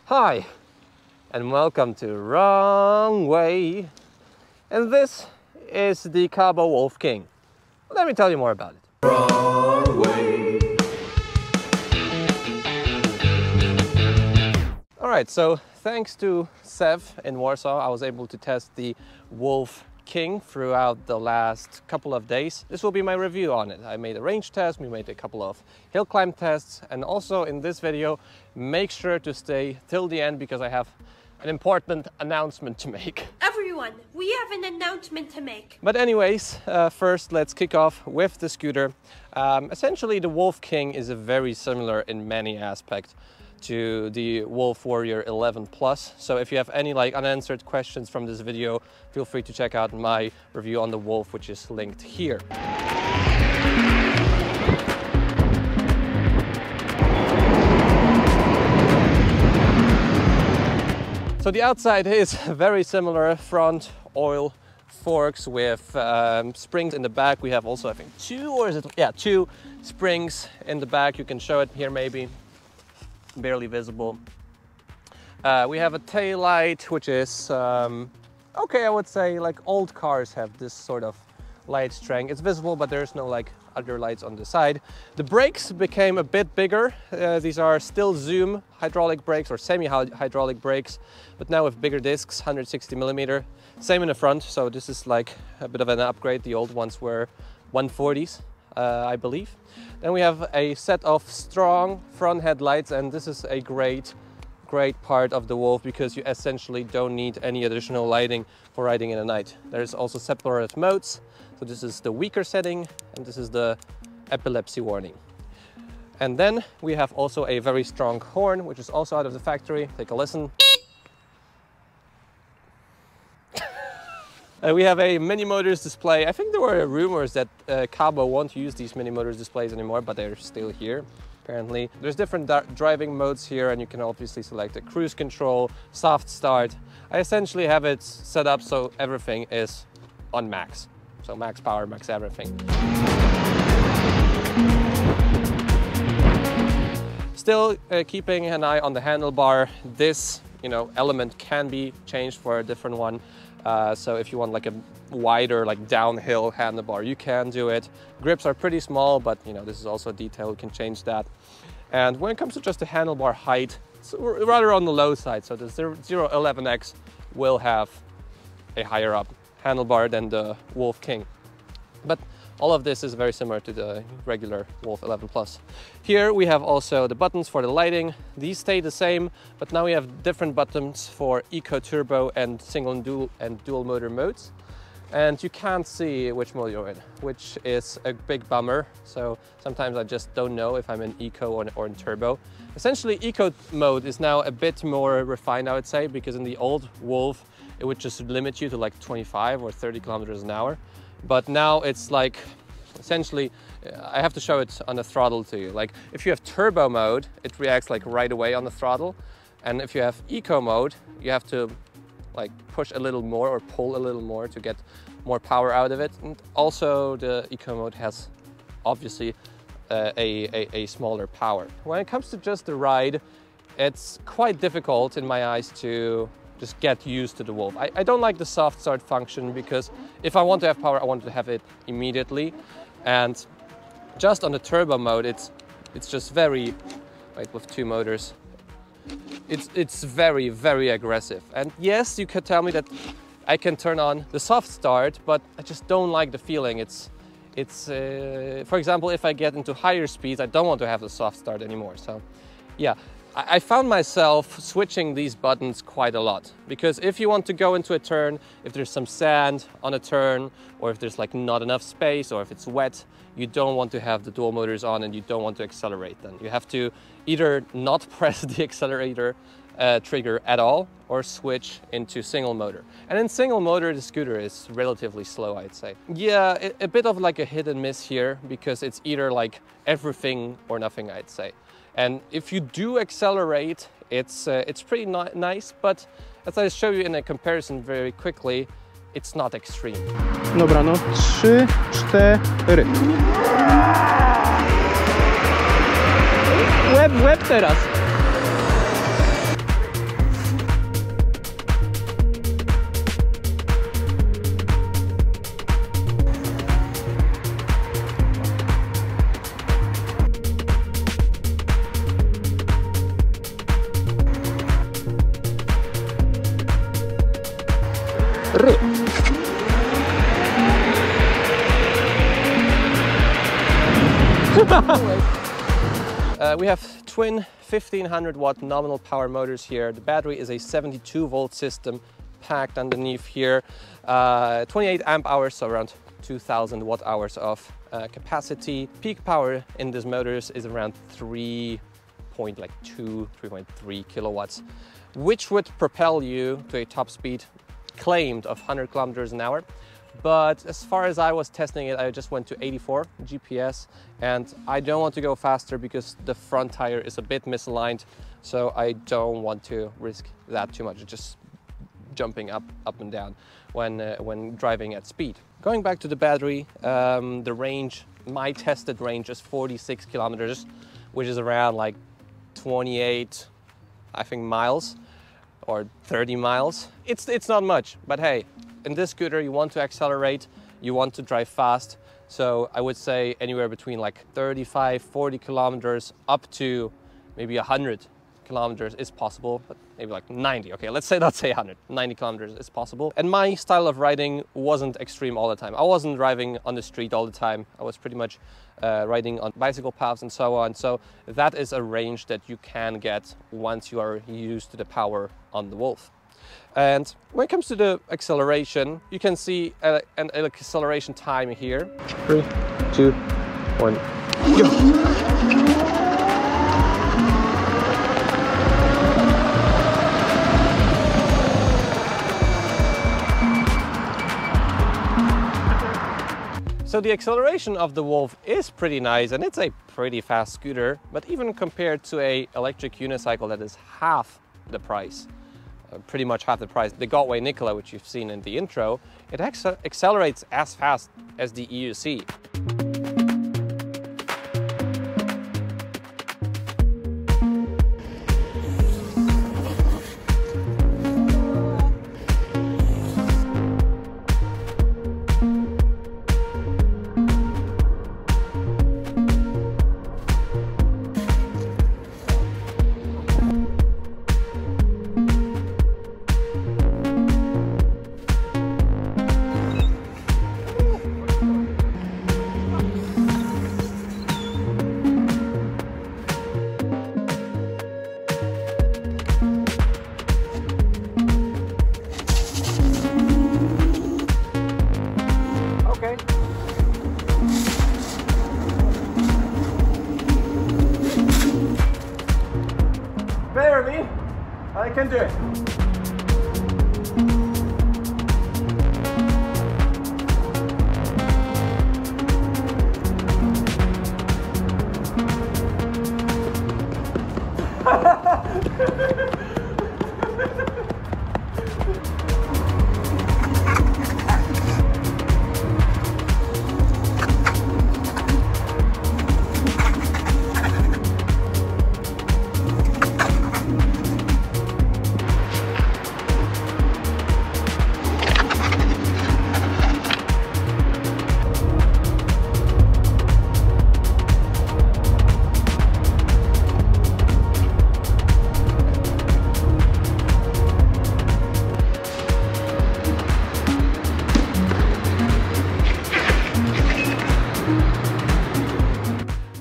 Hi, and welcome to Wrong Way. And this is the KAABO Wolf King. Let me tell you more about it. Wrong Way. Alright, so thanks to Sev in Warsaw, I was able to test the Wolf King throughout the last couple of days. This will be my review on it. I made a range test, we made a couple of hill climb tests, and also in this video, make sure to stay till the end because I have an important announcement to make. Everyone, we have an announcement to make. But anyways, first let's kick off with the scooter. Essentially, the Wolf King is very similar in many aspects to the Wolf Warrior 11 Plus. So if you have any unanswered questions from this video, feel free to check out my review on the Wolf, which is linked here. So the outside is very similar, front oil forks with springs in the back. We have also, I think, two springs in the back. You can show it here maybe. Barely visible. We have a tail light, which is okay, I would say old cars have this sort of light strength. It's visible, but there's no other lights on the side. The brakes became a bit bigger. These are still Zoom hydraulic brakes or semi-hydraulic brakes, but now with bigger discs, 160mm. Same in the front, so this is a bit of an upgrade. The old ones were 140s. I believe. Then we have a set of strong front headlights, and this is a great part of the Wolf because you essentially don't need any additional lighting for riding in the night. There's also separate modes. So this is the weaker setting and this is the epilepsy warning. And then we have also a very strong horn, which is also out of the factory. Take a listen. We have a mini motors display. I think there were rumors that KAABO won't use these mini motors displays anymore, but they're still here, apparently. There's different driving modes here, and you can obviously select a cruise control, soft start. I essentially have it set up so everything is on max. So max power, max everything. Still keeping an eye on the handlebar. This, element can be changed for a different one. So if you want a wider downhill handlebar, you can do it. Grips are pretty small, but this is also a detail, you can change that. And when it comes to just the handlebar height, it's rather on the low side. So the 011X will have a higher up handlebar than the Wolf King. But all of this is very similar to the regular Wolf 11 Plus. Here we have also the buttons for the lighting. These stay the same, but now we have different buttons for Eco Turbo and single and dual motor modes. And you can't see which mode you're in, which is a big bummer. So sometimes I just don't know if I'm in Eco or in Turbo. Essentially, Eco mode is now a bit more refined, I would say, because in the old Wolf, it would just limit you to 25 or 30 kilometers an hour. But now it's essentially, I have to show it on the throttle to you. If you have turbo mode, it reacts right away on the throttle. And if you have eco mode, you have to push a little more or pull a little more to get more power out of it. And also the eco mode has obviously a smaller power. When it comes to just the ride, it's quite difficult in my eyes to just get used to the Wolf. I don't like the soft start function because if I want to have power, I want to have it immediately. And just on the turbo mode, it's just very, with two motors, it's very, very aggressive. And yes, you could tell me that I can turn on the soft start, but I just don't like the feeling. For example, if I get into higher speeds, I don't want to have the soft start anymore. So yeah. I found myself switching these buttons quite a lot because if you want to go into a turn, if there's some sand on a turn, or if there's not enough space, or if it's wet, you don't want to have the dual motors on and you don't want to accelerate then. You have to either not press the accelerator trigger at all or switch into single motor. And in single motor, the scooter is relatively slow, I'd say. Yeah, a bit of a hit and miss here because it's either everything or nothing, I'd say. And if you do accelerate, it's pretty nice, but as I show you in a comparison very quickly, it's not extreme. Dobra, no 3, 4. Łeb teraz. We have twin 1500 watt nominal power motors here. The battery is a 72 volt system packed underneath here. 28 amp hours, so around 2000 watt hours of capacity. Peak power in these motors is around 3.3 kilowatts, which would propel you to a top speed claimed of 100 kilometers an hour. But as far as I was testing it, I just went to 84 GPS, and I don't want to go faster because the front tire is a bit misaligned, so I don't want to risk that too much. It's just jumping up and down when driving at speed. Going back to the battery, the range, my tested range is 46 kilometers, which is around like 28, I think, miles or 30 miles. It's not much, but hey, in this scooter, you want to accelerate, you want to drive fast. So I would say anywhere between like 35, 40 kilometers up to maybe 100 kilometers is possible, but maybe like 90. Okay, let's say, not say 100, 90 kilometers is possible. And my style of riding wasn't extreme all the time. I wasn't driving on the street all the time. I was pretty much riding on bicycle paths and so on. So that is a range that you can get once you are used to the power on the Wolf. And when it comes to the acceleration, you can see an acceleration time here. 3, 2, 1, go! So the acceleration of the Wolf is pretty nice, and it's a pretty fast scooter, but even compared to an electric unicycle that is half the price, pretty much half the price, the Guads Nikola, which you've seen in the intro, it accelerates as fast as the EUC. I can do it.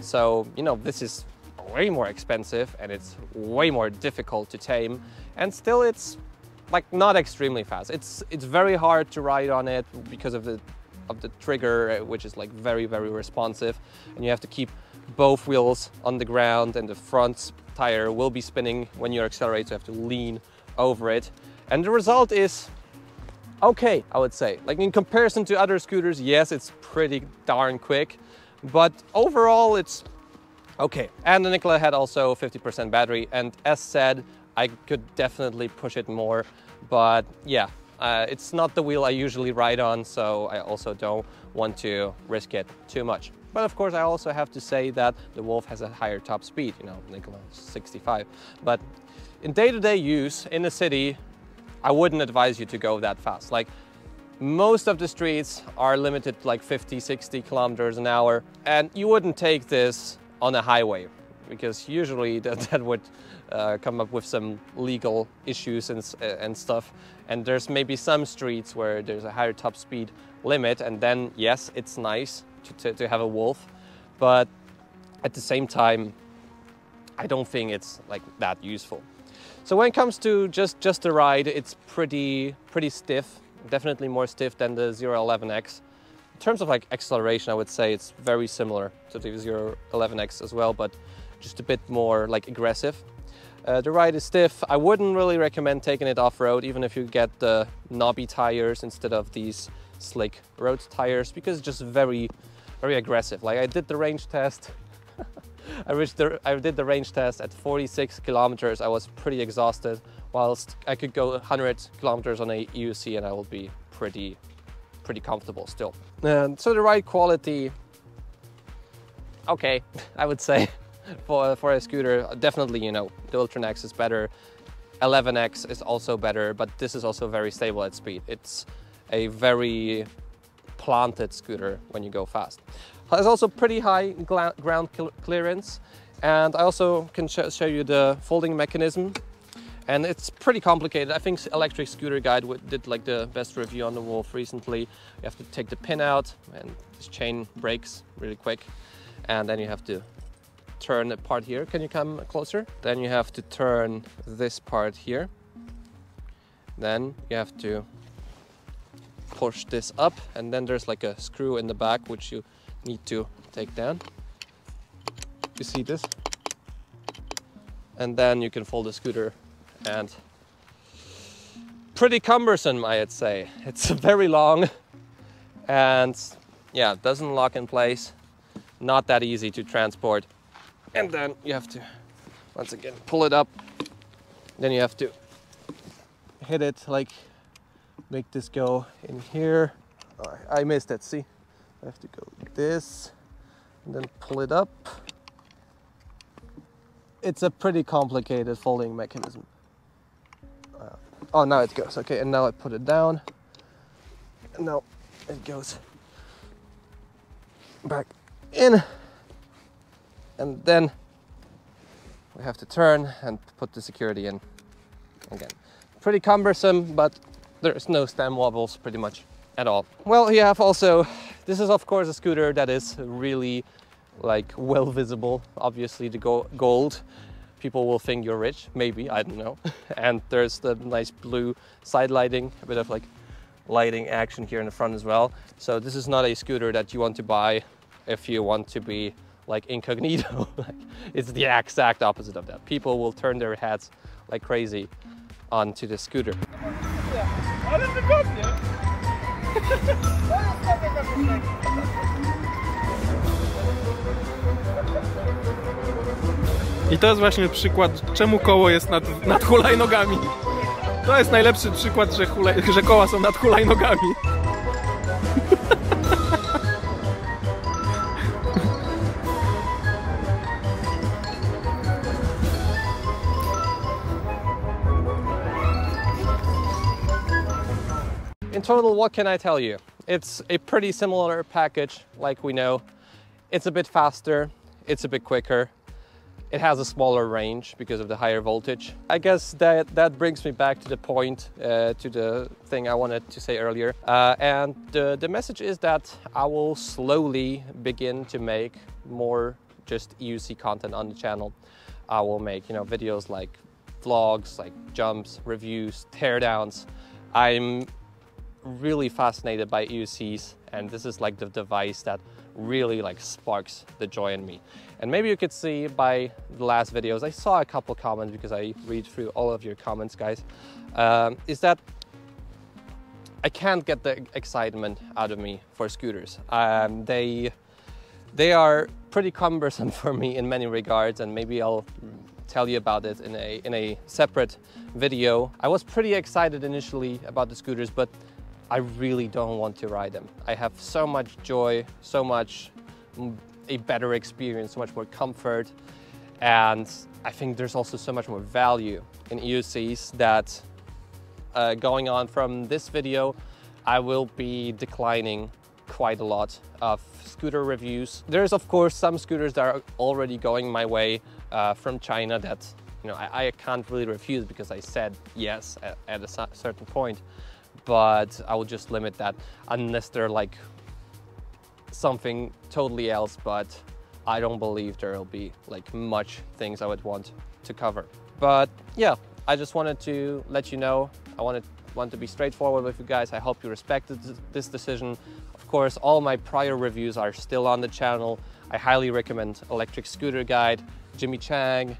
So, you know, this is way more expensive and it's way more difficult to tame, and still it's like not extremely fast. It's very hard to ride on it because of the trigger, which is like very responsive, and you have to keep both wheels on the ground, and the front tire will be spinning when you accelerate, so you have to lean over it. And the result is okay, I would say. Like in comparison to other scooters, yes, it's pretty darn quick, but overall it's okay. And the Nikola had also 50% battery, and as said, I could definitely push it more, but yeah, it's not the wheel I usually ride on, so I also don't want to risk it too much. But of course, I also have to say that the Wolf has a higher top speed, you know, Nikola is 65. But in day-to-day use in the city, I wouldn't advise you to go that fast. Like, most of the streets are limited to like 50, 60 kilometers an hour, and you wouldn't take this on a highway. because usually that would come up with some legal issues and stuff. And there's maybe some streets where there's a higher top speed limit, and then yes, it's nice to have a wolf, but at the same time, I don't think it's like that useful. So when it comes to just the ride, it's pretty stiff, definitely more stiff than the 011X. In terms of like acceleration, I would say it's very similar to the 011X as well, but just a bit more like aggressive. The ride is stiff. I wouldn't really recommend taking it off-road, even if you get the knobby tires instead of these slick road tires, because it's just very aggressive. Like I did the range test. I did the range test at 46 kilometers. I was pretty exhausted, whilst I could go 100 kilometers on a EUC and I will be pretty comfortable still. And so the ride quality, okay, I would say for a scooter, definitely, you know, the Ultra X is better. 11X is also better, but this is also very stable at speed. It's a very planted scooter when you go fast. It's also pretty high ground clearance, and I also can show you the folding mechanism, and it's pretty complicated. I think Electric Scooter Guide did like the best review on the Wolf recently. You have to take the pin out, and this chain breaks really quick, and then you have to turn the part here. Can you come closer? Then you have to turn this part here. Then you have to push this up, and then there's like a screw in the back which you need to take down. You see this? And then you can fold the scooter, and pretty cumbersome, I'd say. It's very long, and yeah, it doesn't lock in place. Not that easy to transport. And then you have to, once again, pull it up. Then you have to hit it, like make this go in here. Oh, I missed it, see? I have to go like this and then pull it up. It's a pretty complicated folding mechanism. Oh, now it goes. Okay, and now I put it down. And now it goes back in. And then we have to turn and put the security in again. Pretty cumbersome, but there's no stem wobbles pretty much at all. Well, you have also, this is of course a scooter that is really like well visible. Obviously the gold, people will think you're rich, maybe, I don't know. And there's the nice blue side lighting, a bit of like lighting action here in the front as well. So this is not a scooter that you want to buy if you want to be like incognito. It's the exact opposite of that. People will turn their heads like crazy onto the scooter. I to jest właśnie przykład, czemu koło jest nad hulajnogami. To jest najlepszy przykład, że koła są nad hulajnogami. In total, what can I tell you? It's a pretty similar package, like we know. It's a bit faster, it's a bit quicker. It has a smaller range because of the higher voltage. I guess that brings me back to the point, to the thing I wanted to say earlier. And the message is that I will slowly begin to make more just EUC content on the channel. I will make, you know, videos like vlogs, like jumps, reviews, teardowns. I'm really fascinated by EUCs, and this is like the device that really like sparks the joy in me. And maybe you could see by the last videos, I saw a couple comments because I read through all of your comments, guys, is that I can't get the excitement out of me for scooters. They are pretty cumbersome for me in many regards, and maybe I'll tell you about it in a separate video. I was pretty excited initially about the scooters, but I really don't want to ride them. I have so much joy, so much a better experience, so much more comfort, and I think there's also so much more value in EUCs that going on from this video, I will be declining quite a lot of scooter reviews. There's of course some scooters that are already going my way, from China that, you know, I can't really refuse because I said yes at a certain point, but I will just limit that unless they're like something totally else, but I don't believe there will be like much things I would want to cover. But yeah, I just wanted to let you know. I want to be straightforward with you guys. I hope you respected this decision. Of course, all my prior reviews are still on the channel. I highly recommend Electric Scooter Guide, Jimmy Chang,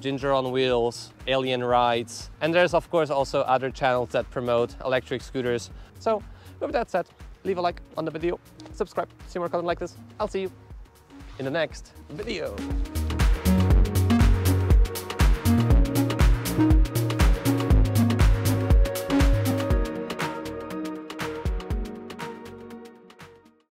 Ginger on Wheels, Alien Rides, and there's of course also other channels that promote electric scooters. So with that said, leave a like on the video, subscribe, see more content like this. I'll see you in the next video.